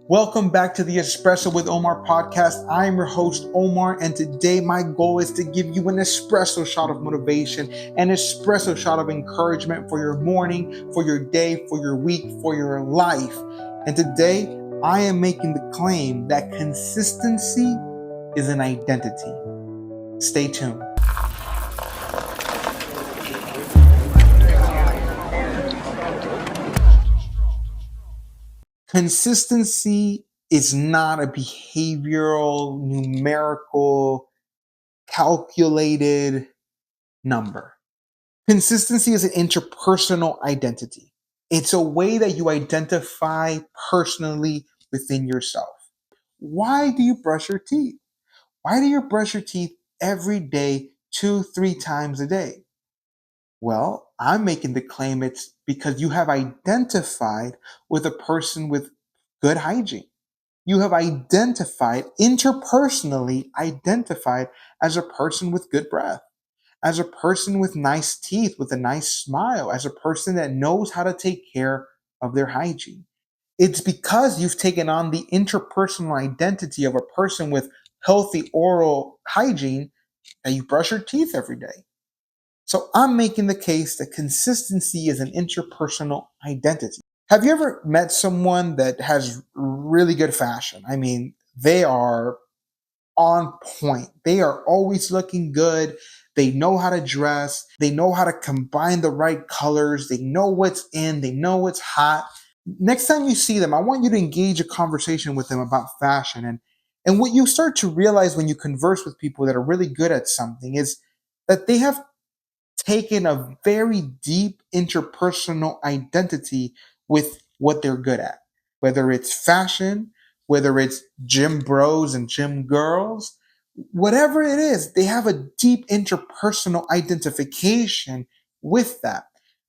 Welcome back to the Espresso with Omar podcast. I'm your host, Omar, and today my goal is to give you an espresso shot of motivation, an espresso shot of encouragement for your morning, for your day, for your week, for your life. And today I am making the claim that consistency is an identity. Stay tuned. Consistency is not a behavioral, numerical, calculated number. Consistency is an interpersonal identity. It's a way that you identify personally within yourself. Why do you brush your teeth? Why do you brush your teeth every day, 2, 3 times a day? Well, I'm making the claim it's because you have identified with a person with good hygiene. You have interpersonally identified as a person with good breath, as a person with nice teeth, with a nice smile, as a person that knows how to take care of their hygiene. It's because you've taken on the interpersonal identity of a person with healthy oral hygiene that you brush your teeth every day. So I'm making the case that consistency is an interpersonal identity. Have you ever met someone that has really good fashion? I mean, they are on point. They are always looking good. They know how to dress. They know how to combine the right colors. They know what's in. They know what's hot. Next time you see them, I want you to engage a conversation with them about fashion. And what you start to realize when you converse with people that are really good at something is that they have taken a very deep interpersonal identity with what they're good at, whether it's fashion, whether it's gym bros and gym girls, whatever it is, they have a deep interpersonal identification with that,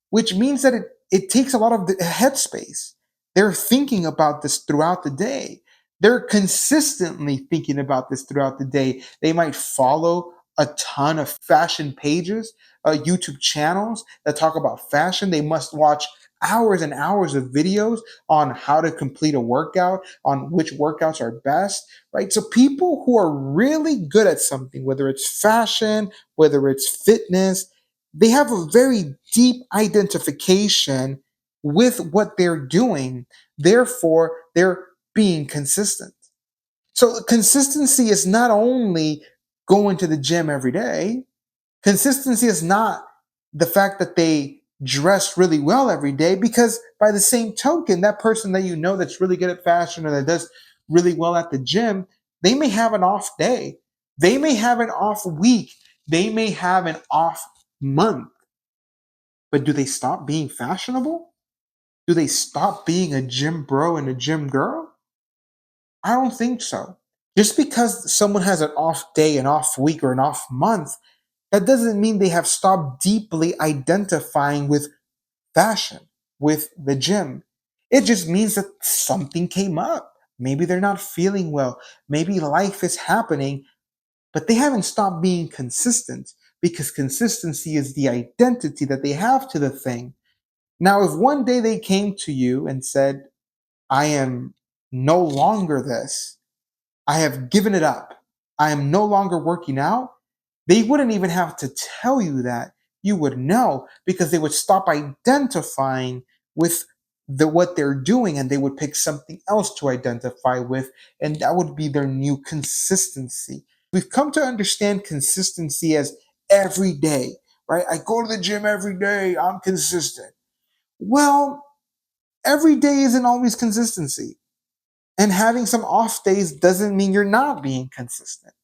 which means that it takes a lot of the headspace. They're thinking about this throughout the day. They're consistently thinking about this throughout the day. They might follow a ton of fashion pages, YouTube channels that talk about fashion. They must watch hours and hours of videos on how to complete a workout, on which workouts are best, right? So people who are really good at something, whether it's fashion, whether it's fitness, they have a very deep identification with what they're doing. Therefore, they're being consistent. So consistency is not only going to the gym every day. Consistency is not the fact that they dress really well every day, because by the same token, that person that you know that's really good at fashion or that does really well at the gym, they may have an off day. They may have an off week. They may have an off month. But do they stop being fashionable? Do they stop being a gym bro and a gym girl? I don't think so. Just because someone has an off day, an off week, or an off month, that doesn't mean they have stopped deeply identifying with fashion, with the gym. It just means that something came up. Maybe they're not feeling well. Maybe life is happening, but they haven't stopped being consistent, because consistency is the identity that they have to the thing. Now, if one day they came to you and said, I am no longer this, I have given it up, I am no longer working out, they wouldn't even have to tell you that. You would know, because they would stop identifying with what they're doing, and they would pick something else to identify with, and that would be their new consistency. We've come to understand consistency as every day, right? I go to the gym every day, I'm consistent. Well, every day isn't always consistency. And having some off days doesn't mean you're not being consistent.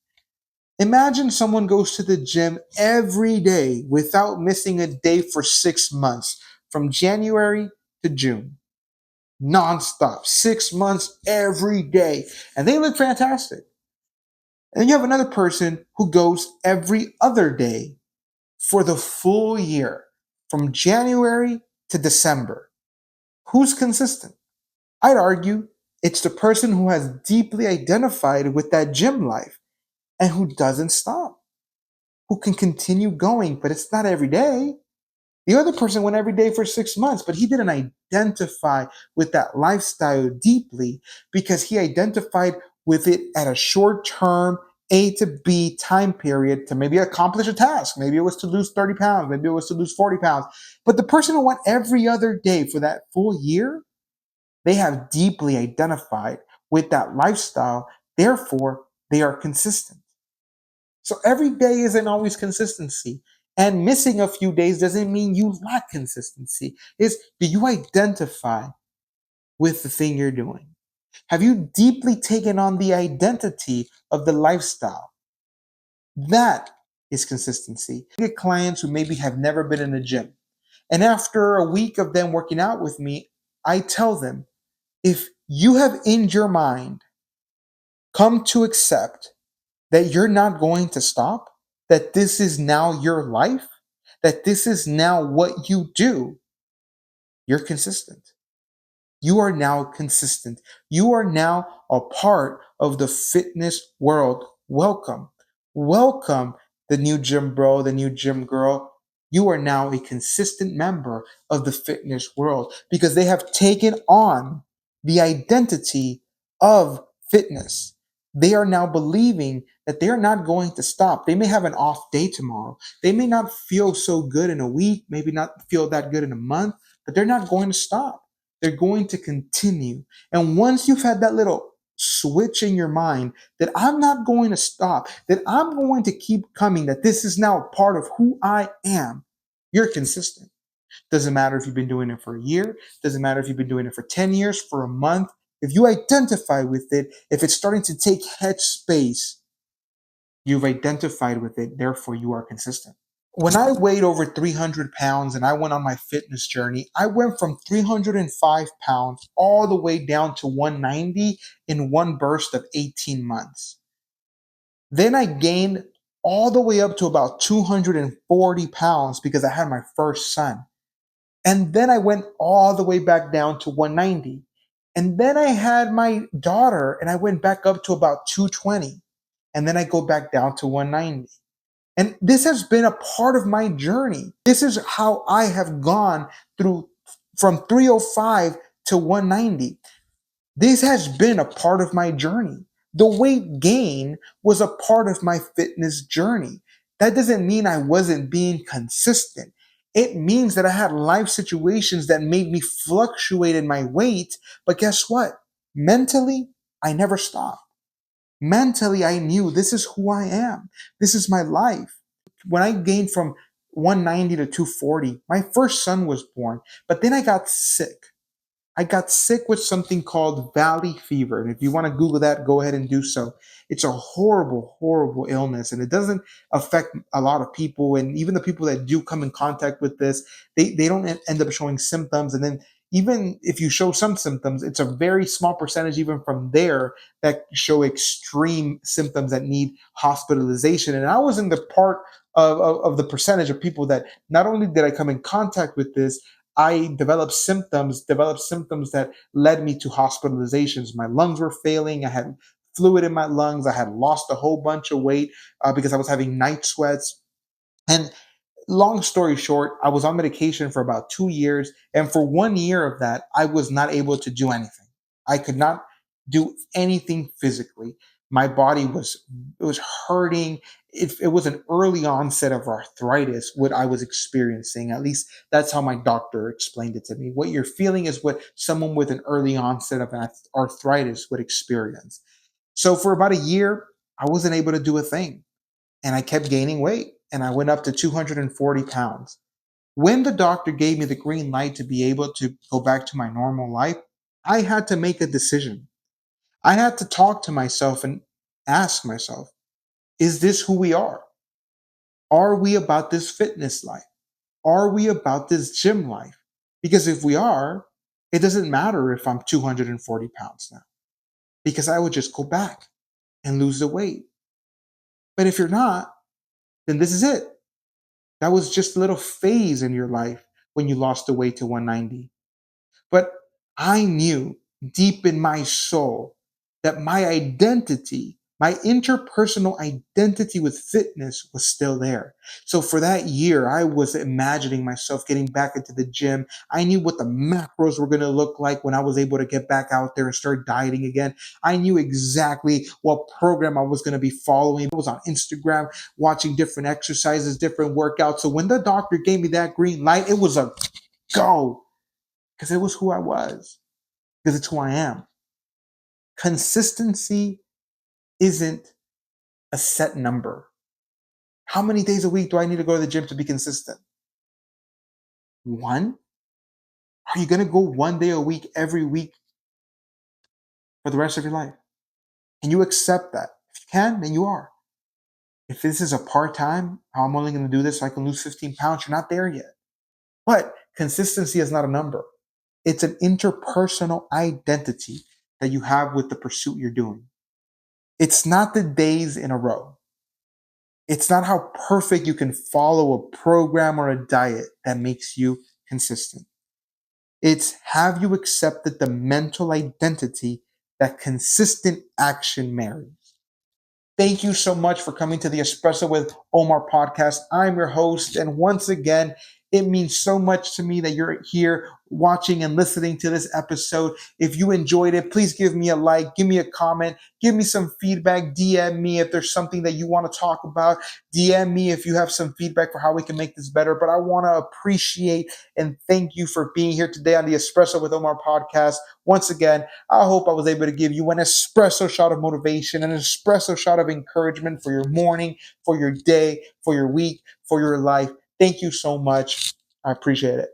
Imagine someone goes to the gym every day without missing a day for 6 months, from January to June, nonstop, 6 months every day, and they look fantastic. And then you have another person who goes every other day for the full year, from January to December. Who's consistent? I'd argue it's the person who has deeply identified with that gym life and who doesn't stop, who can continue going, but it's not every day. The other person went every day for 6 months, but he didn't identify with that lifestyle deeply because he identified with it at a short term A to B time period to maybe accomplish a task. Maybe it was to lose 30 pounds, maybe it was to lose 40 pounds. But the person who went every other day for that full year, they have deeply identified with that lifestyle. Therefore, they are consistent. So every day isn't always consistency. And missing a few days doesn't mean you lack consistency. Is do you identify with the thing you're doing? Have you deeply taken on the identity of the lifestyle? That is consistency. I get clients who maybe have never been in a gym. And after a week of them working out with me, I tell them, if you have in your mind come to accept that you're not going to stop, that this is now your life, that this is now what you do, you're consistent. You are now consistent. You are now a part of the fitness world. Welcome. Welcome, the new gym bro, the new gym girl. You are now a consistent member of the fitness world because they have taken on the identity of fitness. They are now believing that they are not going to stop. They may have an off day tomorrow. They may not feel so good in a week, maybe not feel that good in a month, but they're not going to stop. They're going to continue. And once you've had that little switch in your mind that I'm not going to stop, that I'm going to keep coming, that this is now part of who I am, you're consistent. Doesn't matter if you've been doing it for a year, doesn't matter if you've been doing it for 10 years, for a month. If you identify with it, if it's starting to take head space, you've identified with it, therefore you are consistent. When I weighed over 300 pounds and I went on my fitness journey, I went from 305 pounds all the way down to 190 in one burst of 18 months. Then I gained all the way up to about 240 pounds because I had my first son. And then I went all the way back down to 190. And then I had my daughter and I went back up to about 220. And then I go back down to 190. And this has been a part of my journey. This is how I have gone through from 305 to 190. This has been a part of my journey. The weight gain was a part of my fitness journey. That doesn't mean I wasn't being consistent. It means that I had life situations that made me fluctuate in my weight. But guess what? Mentally, I never stopped. Mentally, I knew this is who I am. This is my life. When I gained from 190 to 240, my first son was born, but then I got sick. I got sick with something called valley fever. And if you want to Google that, go ahead and do so. It's a horrible, horrible illness. And it doesn't affect a lot of people. And even the people that do come in contact with this, they don't end up showing symptoms. And then even if you show some symptoms, it's a very small percentage, even from there, that show extreme symptoms that need hospitalization. And I was in the part of the percentage of people that not only did I come in contact with this, I developed symptoms that led me to hospitalizations. My lungs were failing. I had fluid in my lungs. I had lost a whole bunch of weight because I was having night sweats. And long story short, I was on medication for about 2 years. And for 1 year of that, I was not able to do anything. I could not do anything physically. My body was hurting. It was an early onset of arthritis, what I was experiencing. At least that's how my doctor explained it to me. What you're feeling is what someone with an early onset of arthritis would experience. So for about a year, I wasn't able to do a thing. And I kept gaining weight and I went up to 240 pounds. When the doctor gave me the green light to be able to go back to my normal life, I had to make a decision. I had to talk to myself and ask myself, is this who we are? Are we about this fitness life? Are we about this gym life? Because if we are, it doesn't matter if I'm 240 pounds now, because I would just go back and lose the weight. But if you're not, then this is it. That was just a little phase in your life when you lost the weight to 190. But I knew deep in my soul that my identity My interpersonal identity with fitness was still there. So for that year, I was imagining myself getting back into the gym. I knew what the macros were going to look like when I was able to get back out there and start dieting again. I knew exactly what program I was going to be following. I was on Instagram watching different exercises, different workouts. So when the doctor gave me that green light, it was a go because it was who I was, because it's who I am. Consistency isn't a set number. How many days a week do I need to go to the gym to be consistent? One? Are you going to go 1 day a week every week for the rest of your life? Can you accept that? If you can, then you are. If this is a part-time, I'm only going to do this so I can lose 15 pounds, you're not there yet. But consistency is not a number. It's an interpersonal identity that you have with the pursuit you're doing. It's not the days in a row. It's not how perfect you can follow a program or a diet that makes you consistent. It's have you accepted the mental identity that consistent action marries? Thank you so much for coming to the Espresso with Omar podcast. I'm your host. And once again, it means so much to me that you're here watching and listening to this episode. If you enjoyed it, please give me a like, give me a comment, give me some feedback, DM me if there's something that you want to talk about. DM me if you have some feedback for how we can make this better. But I want to appreciate and thank you for being here today on the Espresso with Omar podcast. Once again, I hope I was able to give you an espresso shot of motivation, an espresso shot of encouragement for your morning, for your day, for your week, for your life. Thank you so much. I appreciate it.